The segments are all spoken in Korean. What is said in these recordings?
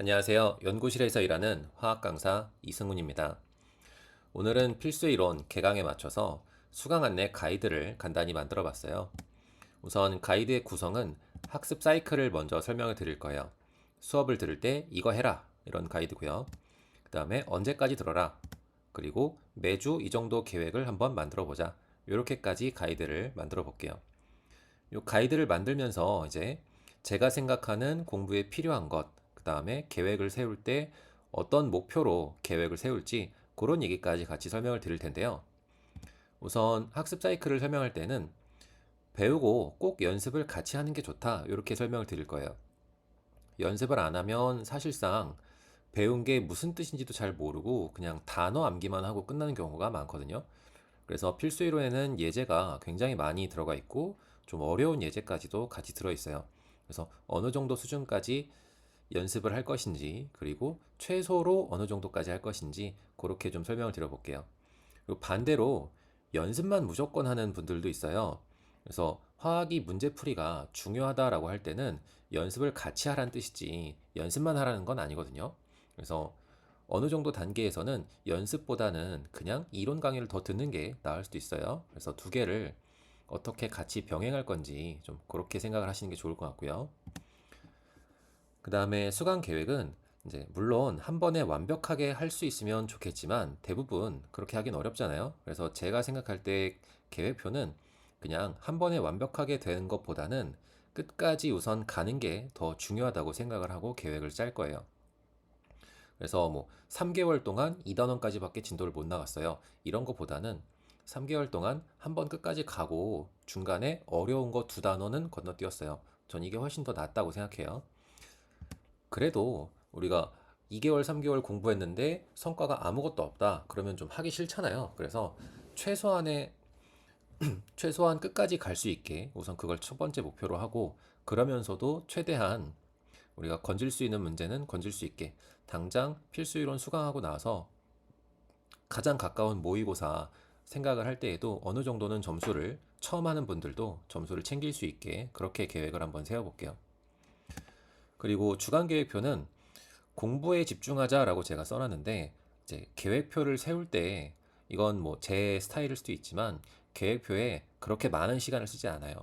안녕하세요. 연구실에서 일하는 화학 강사 이승훈입니다. 오늘은 필수 이론 개강에 맞춰서 수강 안내 가이드를 간단히 만들어 봤어요. 우선 가이드의 구성은 학습 사이클을 먼저 설명을 드릴 거예요. 수업을 들을 때 이거 해라 이런 가이드고요. 그 다음에 언제까지 들어라. 그리고 매주 이 정도 계획을 한번 만들어 보자. 이렇게까지 가이드를 만들어 볼게요. 이 가이드를 만들면서 이제 제가 생각하는 공부에 필요한 것, 그 다음에 계획을 세울 때 어떤 목표로 계획을 세울지 그런 얘기까지 같이 설명을 드릴 텐데요. 우선 학습 사이클을 설명할 때는 배우고 꼭 연습을 같이 하는 게 좋다. 이렇게 설명을 드릴 거예요. 연습을 안 하면 사실상 배운 게 무슨 뜻인지도 잘 모르고 그냥 단어 암기만 하고 끝나는 경우가 많거든요. 그래서 필수 이론에는 예제가 굉장히 많이 들어가 있고 좀 어려운 예제까지도 같이 들어 있어요. 그래서 어느 정도 수준까지 연습을 할 것인지 그리고 최소로 어느 정도까지 할 것인지 그렇게 좀 설명을 드려볼게요. 그리고 반대로 연습만 무조건 하는 분들도 있어요. 그래서 화학이 문제풀이가 중요하다라고 할 때는 연습을 같이 하라는 뜻이지 연습만 하라는 건 아니거든요. 그래서 어느 정도 단계에서는 연습보다는 그냥 이론 강의를 더 듣는 게 나을 수도 있어요. 그래서 두 개를 어떻게 같이 병행할 건지 좀 그렇게 생각을 하시는 게 좋을 것 같고요. 그 다음에 수강 계획은 이제 물론 한 번에 완벽하게 할 수 있으면 좋겠지만 대부분 그렇게 하긴 어렵잖아요. 그래서 제가 생각할 때 계획표는 그냥 한 번에 완벽하게 되는 것보다는 끝까지 우선 가는 게 더 중요하다고 생각을 하고 계획을 짤 거예요. 그래서 뭐 3개월 동안 2단원까지밖에 진도를 못 나갔어요. 이런 것보다는 3개월 동안 한 번 끝까지 가고 중간에 어려운 거 2단원은 건너뛰었어요. 전 이게 훨씬 더 낫다고 생각해요. 그래도 우리가 2개월, 3개월 공부했는데 성과가 아무것도 없다. 그러면 좀 하기 싫잖아요. 그래서 최소한의 최소한 끝까지 갈 수 있게 우선 그걸 첫 번째 목표로 하고 그러면서도 최대한 우리가 건질 수 있는 문제는 건질 수 있게 당장 필수 이론 수강하고 나서 가장 가까운 모의고사 생각을 할 때에도 어느 정도는 점수를 처음 하는 분들도 점수를 챙길 수 있게 그렇게 계획을 한번 세워볼게요. 그리고 주간 계획표는 공부에 집중하자라고 제가 써놨는데 이제 계획표를 세울 때 이건 뭐 제 스타일일 수도 있지만 계획표에 그렇게 많은 시간을 쓰지 않아요.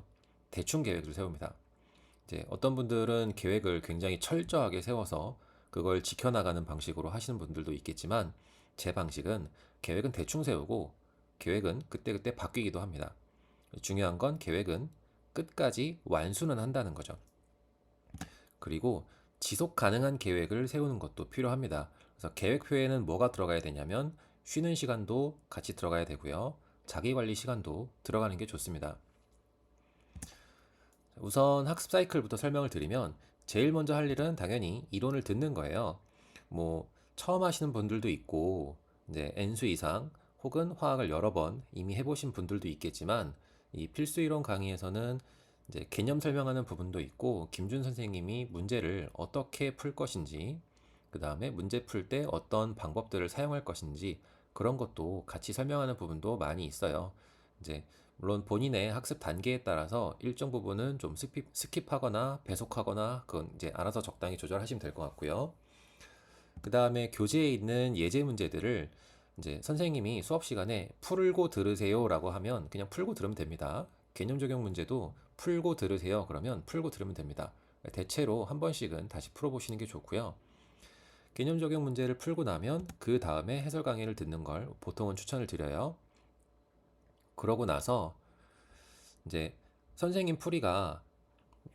대충 계획을 세웁니다. 이제 어떤 분들은 계획을 굉장히 철저하게 세워서 그걸 지켜나가는 방식으로 하시는 분들도 있겠지만 제 방식은 계획은 대충 세우고 계획은 그때그때 바뀌기도 합니다. 중요한 건 계획은 끝까지 완수는 한다는 거죠. 그리고 지속 가능한 계획을 세우는 것도 필요합니다. 그래서 계획표에는 뭐가 들어가야 되냐면 쉬는 시간도 같이 들어가야 되고요. 자기 관리 시간도 들어가는 게 좋습니다. 우선 학습 사이클부터 설명을 드리면 제일 먼저 할 일은 당연히 이론을 듣는 거예요. 뭐 처음 하시는 분들도 있고 이제 N수 이상 혹은 화학을 여러 번 이미 해보신 분들도 있겠지만 이 필수 이론 강의에서는 이제 개념 설명하는 부분도 있고 김준 선생님이 문제를 어떻게 풀 것인지 그 다음에 문제 풀 때 어떤 방법들을 사용할 것인지 그런 것도 같이 설명하는 부분도 많이 있어요. 이제 물론 본인의 학습 단계에 따라서 일정 부분은 좀 스킵하거나 배속하거나 그건 이제 알아서 적당히 조절하시면 될 것 같고요. 그 다음에 교재에 있는 예제 문제들을 이제 선생님이 수업 시간에 풀고 들으세요라고 하면 그냥 풀고 들으면 됩니다. 개념 적용 문제도 풀고 들으세요. 그러면 풀고 들으면 됩니다. 대체로 한 번씩은 다시 풀어보시는 게 좋고요. 개념 적용 문제를 풀고 나면 그 다음에 해설 강의를 듣는 걸 보통은 추천을 드려요. 그러고 나서 이제 선생님 풀이가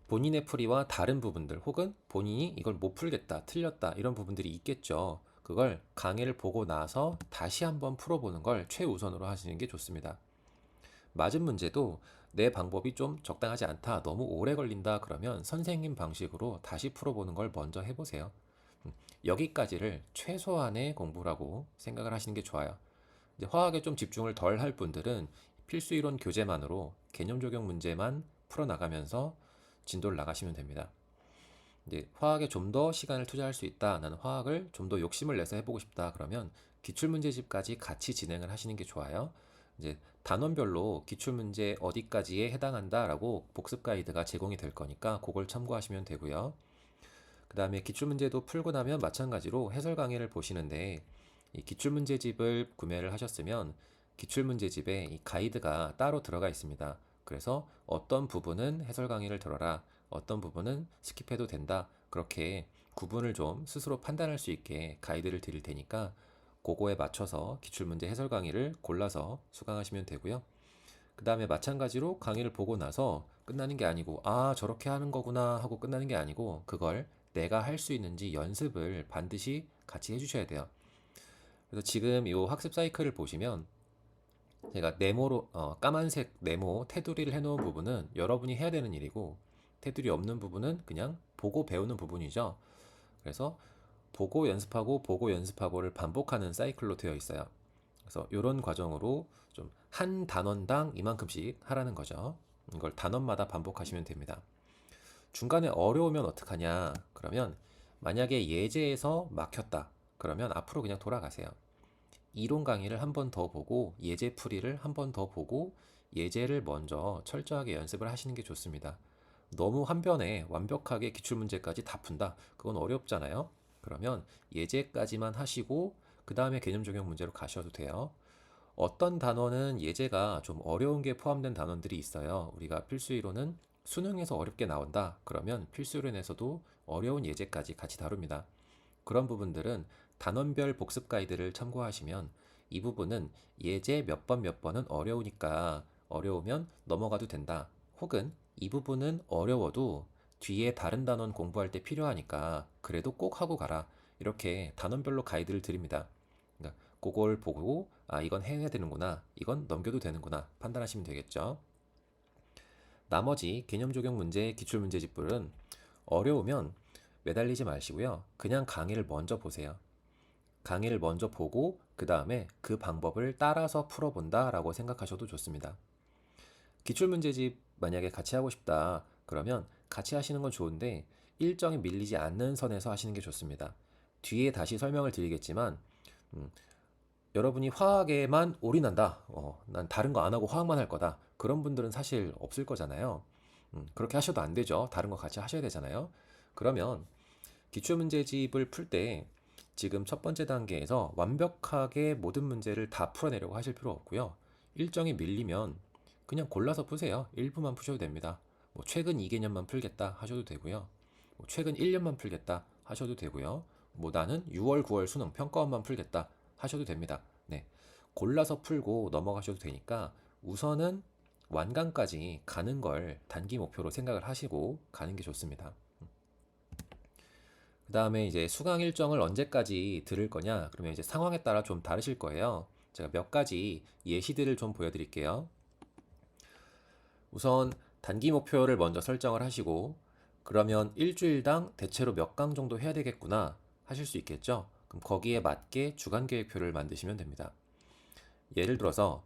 본인의 풀이와 다른 부분들 혹은 본인이 이걸 못 풀겠다, 틀렸다 이런 부분들이 있겠죠. 그걸 강의를 보고 나서 다시 한번 풀어보는 걸 최우선으로 하시는 게 좋습니다. 맞은 문제도 내 방법이 좀 적당하지 않다, 너무 오래 걸린다 그러면 선생님 방식으로 다시 풀어보는 걸 먼저 해보세요. 여기까지를 최소한의 공부라고 생각을 하시는 게 좋아요. 이제 화학에 좀 집중을 덜 할 분들은 필수 이론 교재만으로 개념 적용 문제만 풀어나가면서 진도를 나가시면 됩니다. 이제 화학에 좀 더 시간을 투자할 수 있다. 나는 화학을 좀 더 욕심을 내서 해보고 싶다. 그러면 기출문제집까지 같이 진행을 하시는 게 좋아요. 이제 단원별로 기출문제 어디까지에 해당한다라고 복습 가이드가 제공이 될 거니까 그걸 참고하시면 되고요. 그 다음에 기출문제도 풀고 나면 마찬가지로 해설 강의를 보시는데 이 기출문제집을 구매를 하셨으면 기출문제집에 이 가이드가 따로 들어가 있습니다. 그래서 어떤 부분은 해설 강의를 들어라, 어떤 부분은 스킵해도 된다. 그렇게 구분을 좀 스스로 판단할 수 있게 가이드를 드릴 테니까 그거에 맞춰서 기출문제 해설 강의를 골라서 수강하시면 되고요. 그 다음에 마찬가지로 강의를 보고 나서 끝나는 게 아니고 아 저렇게 하는 거구나 하고 끝나는 게 아니고 그걸 내가 할 수 있는지 연습을 반드시 같이 해주셔야 돼요. 그래서 지금 이 학습 사이클을 보시면 제가 네모로 까만색 네모 테두리를 해놓은 부분은 여러분이 해야 되는 일이고 테두리 없는 부분은 그냥 보고 배우는 부분이죠. 그래서 보고 연습하고를 반복하는 사이클로 되어 있어요. 그래서 이런 과정으로 좀 한 단원당 이만큼씩 하라는 거죠. 이걸 단원마다 반복하시면 됩니다. 중간에 어려우면 어떡하냐? 그러면 만약에 예제에서 막혔다. 그러면 앞으로 그냥 돌아가세요. 이론 강의를 한 번 더 보고 예제 풀이를 한 번 더 보고 예제를 먼저 철저하게 연습을 하시는 게 좋습니다. 너무 한 번에 완벽하게 기출문제까지 다 푼다. 그건 어렵잖아요. 그러면 예제까지만 하시고 그 다음에 개념 적용 문제로 가셔도 돼요. 어떤 단원은 예제가 좀 어려운 게 포함된 단원들이 있어요. 우리가 필수이론은 수능에서 어렵게 나온다. 그러면 필수이론에서도 어려운 예제까지 같이 다룹니다. 그런 부분들은 단원별 복습 가이드를 참고하시면 이 부분은 예제 몇 번은 어려우니까 어려우면 넘어가도 된다. 혹은 이 부분은 어려워도 뒤에 다른 단원 공부할 때 필요하니까 그래도 꼭 하고 가라. 이렇게 단원별로 가이드를 드립니다. 그러니까 그걸 보고 아 이건 해야 되는구나. 이건 넘겨도 되는구나. 판단하시면 되겠죠. 나머지 개념 적용 문제, 기출 문제집들은 어려우면 매달리지 마시고요. 그냥 강의를 먼저 보세요. 강의를 먼저 보고 그 다음에 그 방법을 따라서 풀어본다 라고 생각하셔도 좋습니다. 기출문제집 만약에 같이 하고 싶다 그러면 같이 하시는 건 좋은데 일정이 밀리지 않는 선에서 하시는 게 좋습니다. 뒤에 다시 설명을 드리겠지만 여러분이 화학에만 올인한다. 난 다른 거 안 하고 화학만 할 거다. 그런 분들은 사실 없을 거잖아요. 그렇게 하셔도 안 되죠. 다른 거 같이 하셔야 되잖아요. 그러면 기출문제집을 풀 때 지금 첫 번째 단계에서 완벽하게 모든 문제를 다 풀어내려고 하실 필요 없고요. 일정이 밀리면 그냥 골라서 푸세요. 일부만 푸셔도 됩니다. 뭐 최근 2개년만 풀겠다 하셔도 되고요. 뭐 최근 1년만 풀겠다 하셔도 되고요. 뭐 나는 6월, 9월 수능 평가원만 풀겠다 하셔도 됩니다. 네. 골라서 풀고 넘어가셔도 되니까 우선은 완강까지 가는 걸 단기 목표로 생각을 하시고 가는 게 좋습니다. 그 다음에 이제 수강 일정을 언제까지 들을 거냐? 그러면 이제 상황에 따라 좀 다르실 거예요. 제가 몇 가지 예시들을 좀 보여드릴게요. 우선 단기 목표를 먼저 설정을 하시고 그러면 일주일당 대체로 몇 강 정도 해야 되겠구나 하실 수 있겠죠? 그럼 거기에 맞게 주간 계획표를 만드시면 됩니다. 예를 들어서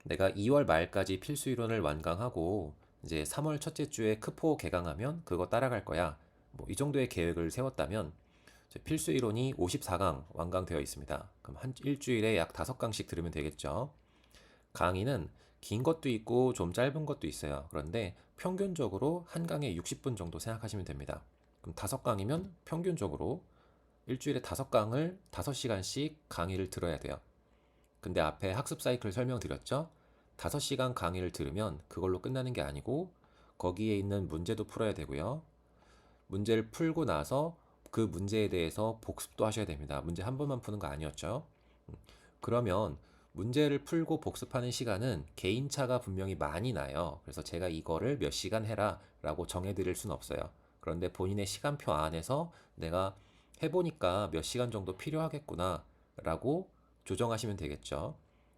내가 2월 말까지 필수 이론을 완강하고 이제 3월 첫째 주에 크포 개강하면 그거 따라갈 거야. 뭐 이 정도의 계획을 세웠다면 필수 이론이 54강 완강되어 있습니다. 그럼 한 일주일에 약 5강씩 들으면 되겠죠. 강의는 긴 것도 있고 좀 짧은 것도 있어요. 그런데 평균적으로 한 강에 60분 정도 생각하시면 됩니다. 그럼 5강이면 평균적으로 일주일에 5강을 5시간씩 강의를 들어야 돼요. 근데 앞에 학습 사이클 설명드렸죠? 5시간 강의를 들으면 그걸로 끝나는 게 아니고 거기에 있는 문제도 풀어야 되고요. 문제를 풀고 나서 그 문제에 대해서 복습도 하셔야 됩니다. 문제 한 번만 푸는 거 아니었죠? 그러면 문제를 풀고 복습하는 시간은 개인차가 분명히 많이 나요. 그래서 제가 이거를 몇 시간 해라 라고 정해드릴 순 없어요. 그런데 본인의 시간표 안에서 내가 해보니까 몇 시간 정도 필요하겠구나 라고 조정하시면 되겠죠.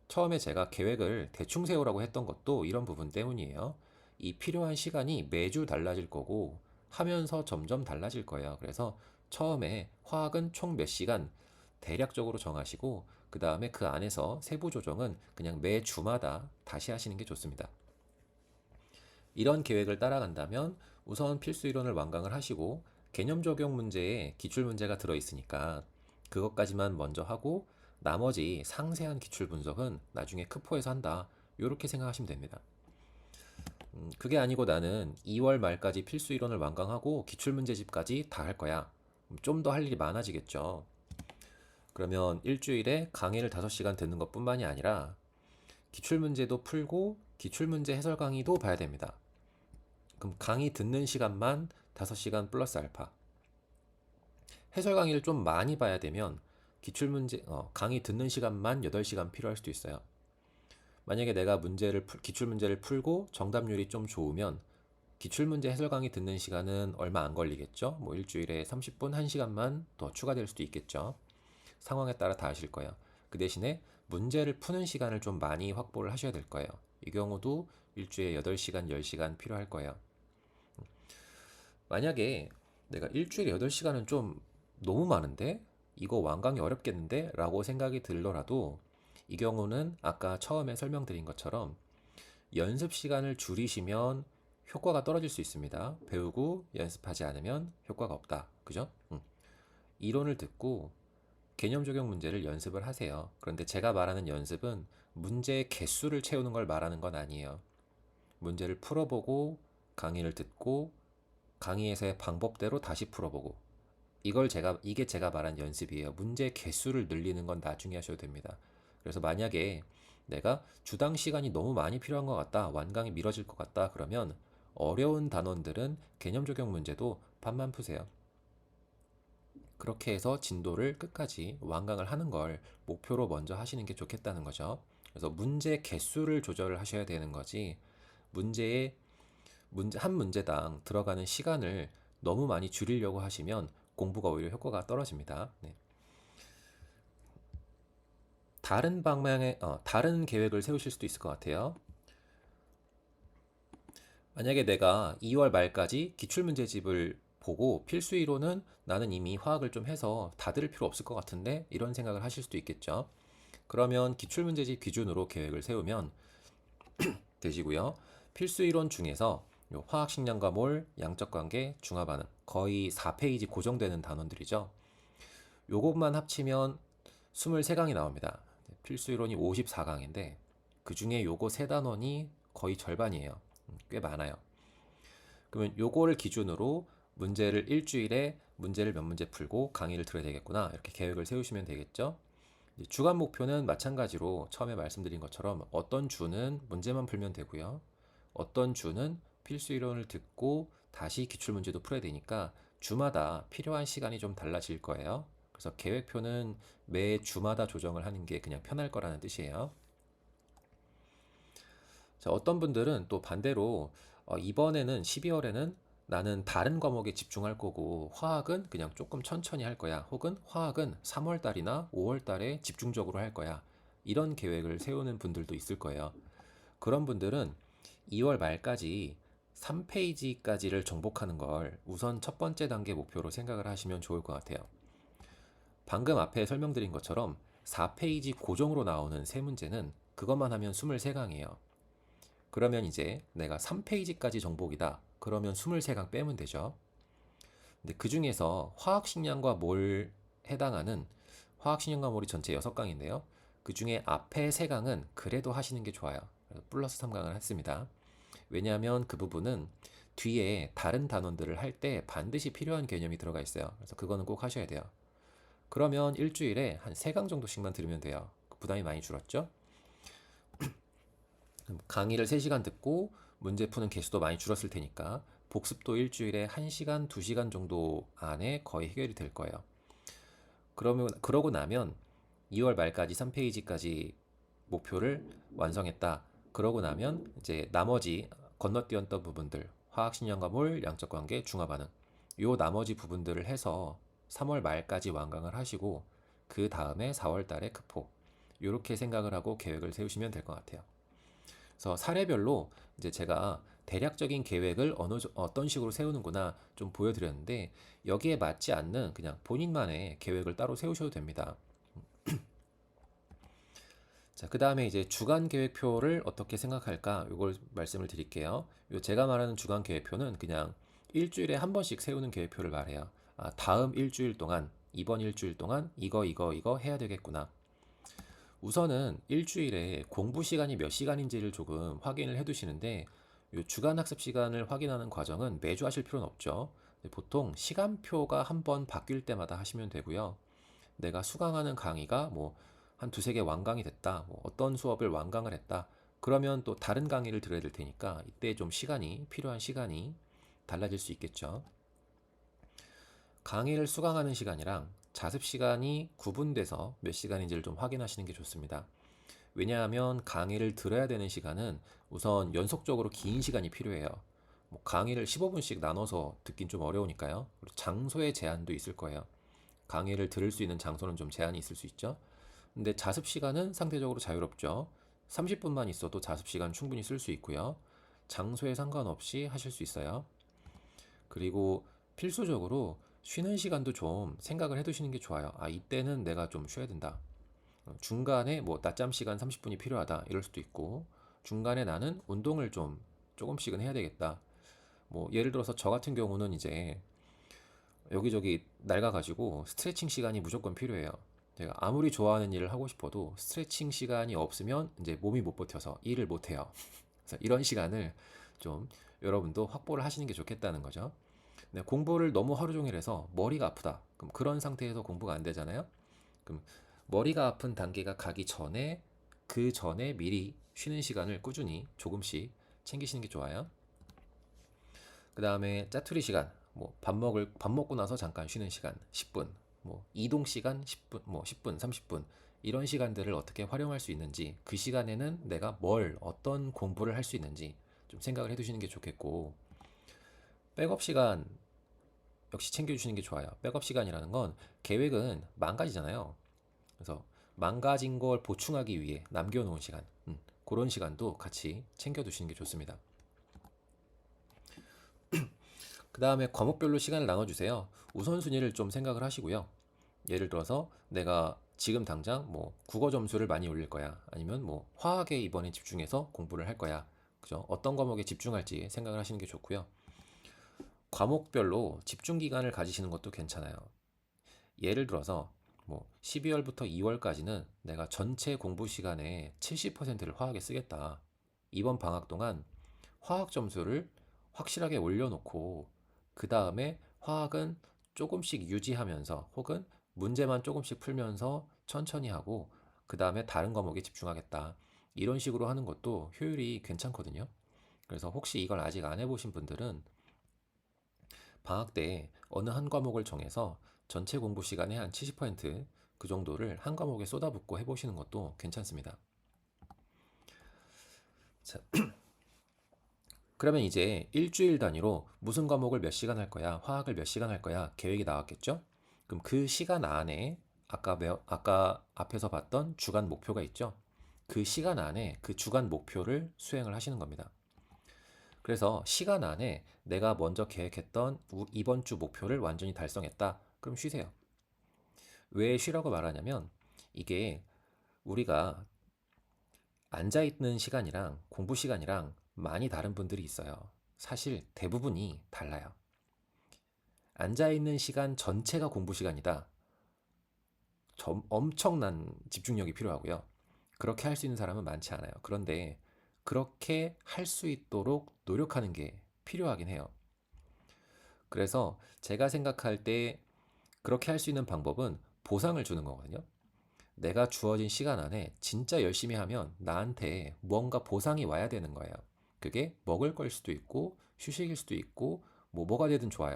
처음에 제가 계획을 대충 세우라고 했던 것도 이런 부분 때문이에요. 이 필요한 시간이 매주 달라질 거고 하면서 점점 달라질 거예요. 그래서 처음에 화학은 총 몇 시간 대략적으로 정하시고 그 다음에 그 안에서 세부 조정은 그냥 매 주마다 다시 하시는 게 좋습니다. 이런 계획을 따라간다면 우선 필수 이론을 완강을 하시고 개념 적용 문제에 기출 문제가 들어 있으니까 그것까지만 먼저 하고 나머지 상세한 기출 분석은 나중에 크포에서 한다. 이렇게 생각하시면 됩니다. 그게 아니고 나는 2월 말까지 필수 이론을 완강하고 기출문제집까지 다 할 거야. 좀 더 할 일이 많아지겠죠. 그러면 일주일에 강의를 5시간 듣는 것뿐만이 아니라 기출문제도 풀고 기출문제 해설 강의도 봐야 됩니다. 그럼 강의 듣는 시간만 5시간 플러스 알파. 해설 강의를 좀 많이 봐야 되면 강의 듣는 시간만 8시간 필요할 수도 있어요. 만약에 내가 기출문제를 풀고 정답률이 좀 좋으면 기출문제 해설 강의 듣는 시간은 얼마 안 걸리겠죠? 뭐 일주일에 30분, 1시간만 더 추가될 수도 있겠죠. 상황에 따라 다 하실 거예요. 그 대신에 문제를 푸는 시간을 좀 많이 확보를 하셔야 될 거예요. 이 경우도 일주일에 8시간, 10시간 필요할 거예요. 만약에 내가 일주일에 8시간은 좀 너무 많은데? 이거 완강이 어렵겠는데? 라고 생각이 들더라도 이 경우는 아까 처음에 설명드린 것처럼 연습 시간을 줄이시면 효과가 떨어질 수 있습니다. 배우고 연습하지 않으면 효과가 없다. 그죠? 이론을 듣고 개념 적용 문제를 연습을 하세요. 그런데 제가 말하는 연습은 문제의 개수를 채우는 걸 말하는 건 아니에요. 문제를 풀어보고 강의를 듣고 강의에서의 방법대로 다시 풀어보고 이게 제가 말한 연습이에요. 문제 개수를 늘리는 건 나중에 하셔도 됩니다. 그래서 만약에 내가 주당 시간이 너무 많이 필요한 것 같다, 완강이 미뤄질 것 같다, 그러면 어려운 단원들은 개념 적용 문제도 반만 푸세요. 그렇게 해서 진도를 끝까지 완강을 하는 걸 목표로 먼저 하시는 게 좋겠다는 거죠. 그래서 문제 개수를 조절을 하셔야 되는 거지, 한 문제당 들어가는 시간을 너무 많이 줄이려고 하시면 공부가 오히려 효과가 떨어집니다. 네. 다른 계획을 세우실 수도 있을 것 같아요. 만약에 내가 2월 말까지 기출문제집을 보고 필수 이론은 나는 이미 화학을 좀 해서 다 들을 필요 없을 것 같은데 이런 생각을 하실 수도 있겠죠. 그러면 기출문제집 기준으로 계획을 세우면 되시고요. 필수 이론 중에서 화학 식량과 몰, 양적 관계, 중화 반응 거의 4페이지 고정되는 단원들이죠. 요것만 합치면 23강이 나옵니다. 필수 이론이 54강인데 그 중에 요거 3단원이 거의 절반이에요. 꽤 많아요. 그러면 요거를 기준으로 문제를 일주일에 문제를 몇 문제 풀고 강의를 들어야 되겠구나, 이렇게 계획을 세우시면 되겠죠. 주간 목표는 마찬가지로 처음에 말씀드린 것처럼 어떤 주는 문제만 풀면 되고요. 어떤 주는 필수 이론을 듣고 다시 기출문제도 풀어야 되니까 주마다 필요한 시간이 좀 달라질 거예요. 그래서 계획표는 매 주마다 조정을 하는 게 그냥 편할 거라는 뜻이에요. 자, 어떤 분들은 또 반대로 이번에는 12월에는 나는 다른 과목에 집중할 거고 화학은 그냥 조금 천천히 할 거야. 혹은 화학은 3월 달이나 5월 달에 집중적으로 할 거야. 이런 계획을 세우는 분들도 있을 거예요. 그런 분들은 2월 말까지 3페이지까지를 정복하는 걸 우선 첫 번째 단계 목표로 생각을 하시면 좋을 것 같아요. 방금 앞에 설명드린 것처럼 4페이지 고정으로 나오는 세 문제는 그것만 하면 23강이에요. 그러면 이제 내가 3페이지까지 정복이다. 그러면 23강 빼면 되죠. 근데 그 중에서 화학식량과 몰 해당하는 화학식량과 몰이 전체 6강인데요. 그 중에 앞에 3강은 그래도 하시는 게 좋아요. 그래서 플러스 3강을 했습니다. 왜냐하면 그 부분은 뒤에 다른 단원들을 할 때 반드시 필요한 개념이 들어가 있어요. 그래서 그거는 꼭 하셔야 돼요. 그러면 일주일에 한 3강 정도씩만 들으면 돼요. 부담이 많이 줄었죠? 강의를 3시간 듣고 문제 푸는 개수도 많이 줄었을 테니까 복습도 일주일에 1시간, 2시간 정도 안에 거의 해결이 될 거예요. 그러고 나면 2월 말까지 3페이지까지 목표를 완성했다. 그러고 나면 이제 나머지 건너뛰었던 부분들, 화학식량과 몰, 양적 관계, 중화 반응, 요 나머지 부분들을 해서 3월 말까지 완강을 하시고 그 다음에 4월 달에 극복, 이렇게 생각을 하고 계획을 세우시면 될 것 같아요. 그래서 사례별로 이제 제가 대략적인 계획을 어떤 식으로 세우는구나 좀 보여드렸는데 여기에 맞지 않는 그냥 본인만의 계획을 따로 세우셔도 됩니다. 자, 그 다음에 이제 주간 계획표를 어떻게 생각할까? 이걸 말씀을 드릴게요. 제가 말하는 주간 계획표는 그냥 일주일에 한 번씩 세우는 계획표를 말해요. 다음 일주일 동안, 이번 일주일 동안 이거 해야 되겠구나. 우선은 일주일에 공부 시간이 몇 시간인지를 조금 확인을 해 두시는데 이 주간 학습 시간을 확인하는 과정은 매주 하실 필요는 없죠. 보통 시간표가 한번 바뀔 때마다 하시면 되고요. 내가 수강하는 강의가 뭐 한 두세 개 완강이 됐다. 뭐 어떤 수업을 완강을 했다. 그러면 또 다른 강의를 들어야 될 테니까 이때 좀 필요한 시간이 달라질 수 있겠죠. 강의를 수강하는 시간이랑 자습 시간이 구분돼서 몇 시간인지를 좀 확인하시는 게 좋습니다. 왜냐하면 강의를 들어야 되는 시간은 우선 연속적으로 긴 시간이 필요해요. 뭐 강의를 15분씩 나눠서 듣긴 좀 어려우니까요. 그리고 장소의 제한도 있을 거예요. 강의를 들을 수 있는 장소는 좀 제한이 있을 수 있죠. 근데 자습 시간은 상대적으로 자유롭죠. 30분만 있어도 자습 시간 충분히 쓸 수 있고요. 장소에 상관없이 하실 수 있어요. 그리고 필수적으로 쉬는 시간도 좀 생각을 해두시는 게 좋아요. 아, 이때는 내가 좀 쉬어야 된다. 중간에 뭐 낮잠 시간 30분이 필요하다 이럴 수도 있고, 중간에 나는 운동을 좀 조금씩은 해야 되겠다. 뭐 예를 들어서 저 같은 경우는 이제 여기저기 낡아가지고 스트레칭 시간이 무조건 필요해요. 제가 아무리 좋아하는 일을 하고 싶어도 스트레칭 시간이 없으면 이제 몸이 못 버텨서 일을 못 해요. 그래서 이런 시간을 좀 여러분도 확보를 하시는 게 좋겠다는 거죠. 네, 공부를 너무 하루 종일 해서 머리가 아프다. 그럼 그런 상태에서 공부가 안 되잖아요. 그럼 머리가 아픈 단계가 가기 전에, 그 전에 미리 쉬는 시간을 꾸준히 조금씩 챙기시는 게 좋아요. 그 다음에 짜투리 시간, 뭐 밥 먹고 나서 잠깐 쉬는 시간 10분, 뭐 이동 시간 10분, 뭐 10분, 30분 이런 시간들을 어떻게 활용할 수 있는지, 그 시간에는 내가 어떤 공부를 할 수 있는지 좀 생각을 해두시는 게 좋겠고, 백업 시간 역시 챙겨주시는 게 좋아요. 백업 시간이라는 건 계획은 망가지잖아요. 그래서 망가진 걸 보충하기 위해 남겨놓은 시간, 그런 시간도 같이 챙겨두시는 게 좋습니다. 그 다음에 과목별로 시간을 나눠주세요. 우선순위를 좀 생각을 하시고요. 예를 들어서 내가 지금 당장 뭐 국어 점수를 많이 올릴 거야. 아니면 뭐 화학에 이번에 집중해서 공부를 할 거야. 그죠? 어떤 과목에 집중할지 생각을 하시는 게 좋고요. 과목별로 집중 기간을 가지시는 것도 괜찮아요. 예를 들어서 뭐 12월부터 2월까지는 내가 전체 공부 시간의 70%를 화학에 쓰겠다. 이번 방학 동안 화학 점수를 확실하게 올려놓고 그 다음에 화학은 조금씩 유지하면서 혹은 문제만 조금씩 풀면서 천천히 하고 그 다음에 다른 과목에 집중하겠다. 이런 식으로 하는 것도 효율이 괜찮거든요. 그래서 혹시 이걸 아직 안 해보신 분들은 방학 때 어느 한 과목을 정해서 전체 공부 시간의 한 70%그 정도를 한 과목에 쏟아붓고 해보시는 것도 괜찮습니다. 자, 그러면 이제 일주일 단위로 무슨 과목을 몇 시간 할 거야, 화학을 몇 시간 할 거야 계획이 나왔겠죠? 그럼 그 시간 안에 아까 앞에서 봤던 주간 목표가 있죠? 그 시간 안에 그 주간 목표를 수행을 하시는 겁니다. 그래서 시간 안에 내가 먼저 계획했던 이번 주 목표를 완전히 달성했다. 그럼 쉬세요. 왜 쉬라고 말하냐면 이게 우리가 앉아있는 시간이랑 공부 시간이랑 많이 다른 분들이 있어요. 사실 대부분이 달라요. 앉아있는 시간 전체가 공부 시간이다. 엄청난 집중력이 필요하고요. 그렇게 할 수 있는 사람은 많지 않아요. 그런데 그렇게 할 수 있도록 노력하는 게 필요하긴 해요. 그래서 제가 생각할 때 그렇게 할 수 있는 방법은 보상을 주는 거거든요. 내가 주어진 시간 안에 진짜 열심히 하면 나한테 무언가 보상이 와야 되는 거예요. 그게 먹을 걸 수도 있고 휴식일 수도 있고 뭐가 되든 좋아요.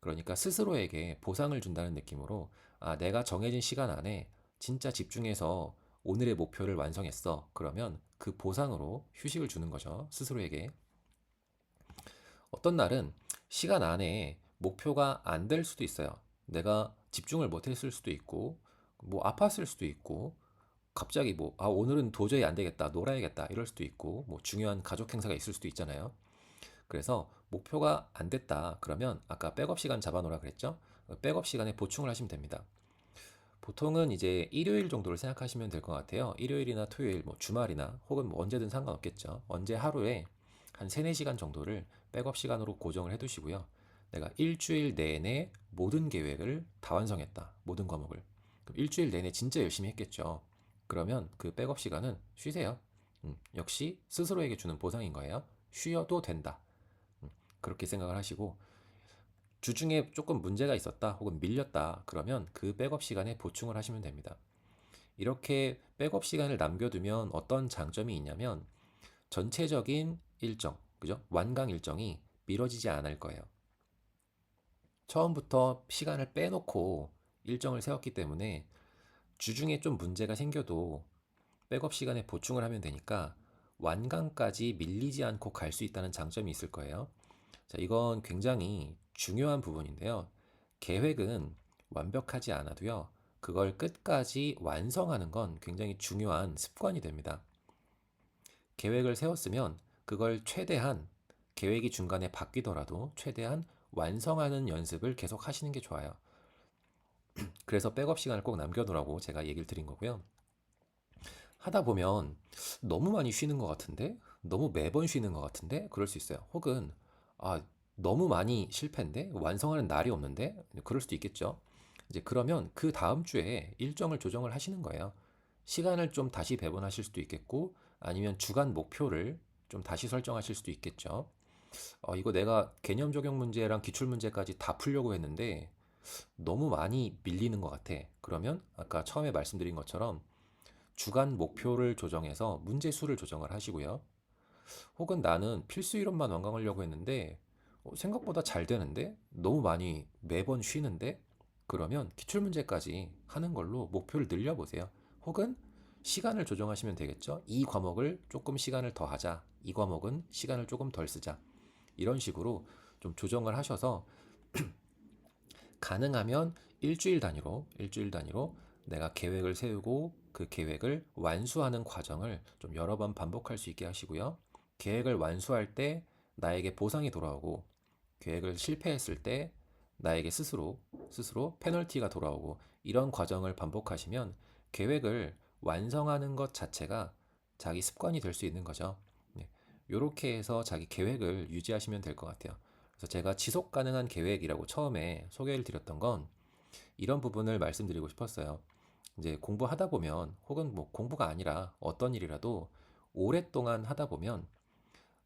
그러니까 스스로에게 보상을 준다는 느낌으로 아, 내가 정해진 시간 안에 진짜 집중해서 오늘의 목표를 완성했어. 그러면 그 보상으로 휴식을 주는 거죠. 스스로에게. 어떤 날은 시간 안에 목표가 안 될 수도 있어요. 내가 집중을 못 했을 수도 있고, 뭐 아팠을 수도 있고, 갑자기 오늘은 도저히 안 되겠다, 놀아야겠다, 이럴 수도 있고, 뭐 중요한 가족 행사가 있을 수도 있잖아요. 그래서 목표가 안 됐다. 그러면 아까 백업 시간 잡아놓으라 그랬죠? 백업 시간에 보충을 하시면 됩니다. 보통은 이제 일요일 정도를 생각하시면 될 것 같아요. 일요일이나 토요일, 뭐 주말이나 혹은 뭐 언제든 상관없겠죠. 언제 하루에 한 3, 4시간 정도를 백업 시간으로 고정을 해두시고요. 내가 일주일 내내 모든 계획을 다 완성했다. 모든 과목을. 그럼 일주일 내내 진짜 열심히 했겠죠. 그러면 그 백업 시간은 쉬세요. 역시 스스로에게 주는 보상인 거예요. 쉬어도 된다. 그렇게 생각을 하시고 주중에 조금 문제가 있었다 혹은 밀렸다 그러면 그 백업 시간에 보충을 하시면 됩니다. 이렇게 백업 시간을 남겨두면 어떤 장점이 있냐면 전체적인 일정, 그죠? 완강 일정이 미뤄지지 않을 거예요. 처음부터 시간을 빼놓고 일정을 세웠기 때문에 주중에 좀 문제가 생겨도 백업 시간에 보충을 하면 되니까 완강까지 밀리지 않고 갈 수 있다는 장점이 있을 거예요. 자, 이건 굉장히 중요한 부분인데요. 계획은 완벽하지 않아도요. 그걸 끝까지 완성하는 건 굉장히 중요한 습관이 됩니다. 계획을 세웠으면 그걸 최대한 계획이 중간에 바뀌더라도 최대한 완성하는 연습을 계속 하시는 게 좋아요. 그래서 백업 시간을 꼭 남겨두라고 제가 얘기를 드린 거고요. 하다 보면 너무 많이 쉬는 것 같은데? 너무 매번 쉬는 것 같은데? 그럴 수 있어요. 혹은 아, 너무 많이 실패인데? 완성하는 날이 없는데? 그럴 수도 있겠죠. 이제 그러면 그 다음 주에 일정을 조정을 하시는 거예요. 시간을 좀 다시 배분하실 수도 있겠고 아니면 주간 목표를 좀 다시 설정하실 수도 있겠죠. 이거 내가 개념 적용 문제랑 기출 문제까지 다 풀려고 했는데 너무 많이 밀리는 것 같아. 그러면 아까 처음에 말씀드린 것처럼 주간 목표를 조정해서 문제 수를 조정을 하시고요. 혹은 나는 필수 이론만 완강하려고 했는데 생각보다 잘 되는데 너무 많이 매번 쉬는데 그러면 기출 문제까지 하는 걸로 목표를 늘려보세요. 혹은 시간을 조정하시면 되겠죠. 이 과목을 조금 시간을 더 하자. 이 과목은 시간을 조금 덜 쓰자. 이런 식으로 좀 조정을 하셔서 가능하면 일주일 단위로 내가 계획을 세우고 그 계획을 완수하는 과정을 좀 여러 번 반복할 수 있게 하시고요. 계획을 완수할 때 나에게 보상이 돌아오고 계획을 실패했을 때 나에게 스스로 페널티가 돌아오고 이런 과정을 반복하시면 계획을 완성하는 것 자체가 자기 습관이 될 수 있는 거죠. 네. 이렇게 해서 자기 계획을 유지하시면 될 것 같아요. 그래서 제가 지속 가능한 계획이라고 처음에 소개를 드렸던 건 이런 부분을 말씀드리고 싶었어요. 이제 공부하다 보면 혹은 뭐 공부가 아니라 어떤 일이라도 오랫동안 하다 보면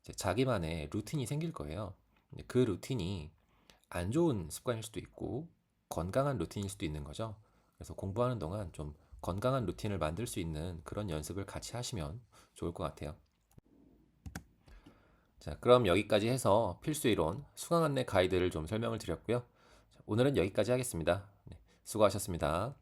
이제 자기만의 루틴이 생길 거예요. 그 루틴이 안 좋은 습관일 수도 있고 건강한 루틴일 수도 있는 거죠. 그래서 공부하는 동안 좀 건강한 루틴을 만들 수 있는 그런 연습을 같이 하시면 좋을 것 같아요. 자, 그럼 여기까지 해서 필수 이론 수강 안내 가이드를 좀 설명을 드렸고요. 자, 오늘은 여기까지 하겠습니다. 네, 수고하셨습니다.